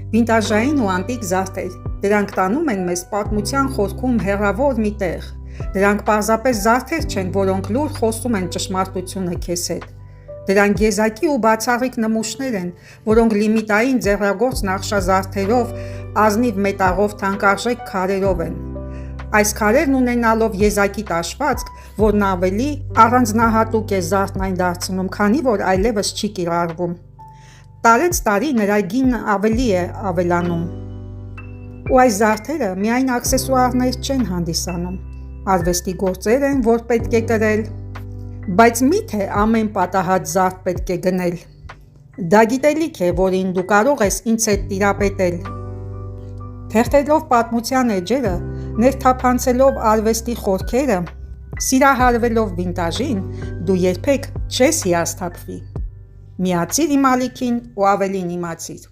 Վինտաժային ու անտիկ զարդեր, դրանք տանում են մեզ պատմության խորքում հեռավոր մի տեղ։ Դրանք պարզապես զարդեր չեն, որոնք լուր խոսում են ճշմարտությունը քեզ հետ։ Դրանք եզակի ու բացառիկ նմուշներ են, որոնք լիմիտային ձեռագործ նախշազարդերով, ազնիվ մետաղով, թանկարժեք քարերով են։ Այս քարերն ունենալով եզակի տաշվածք, որն ավելի առանձնահատուկ է զարդն այն դարձնում, քանի որ այլևս չի կիրառվում։ Տարեց տարի նրա գինն ավելի է ավելանում։ Ու այս զարդերը միայն աքսեսուարներ չեն հանդիսանում, արվեստի գործեր են, որ պետք է կրել։ Բայց միթե ամեն պատահած զարդ պետք է գնել։ Դա գիտելիք է, որին դու կարող ես ինձ հետ տիրապետել։ Թերթելով պատմության էջերը, ներթափանցելով արվեստի խորքերը, սիրահարվելով վինտաժին, դու երբեք չես հիասթափվի։ Միացիր իմ ալիքին ու ավելին իմացիր։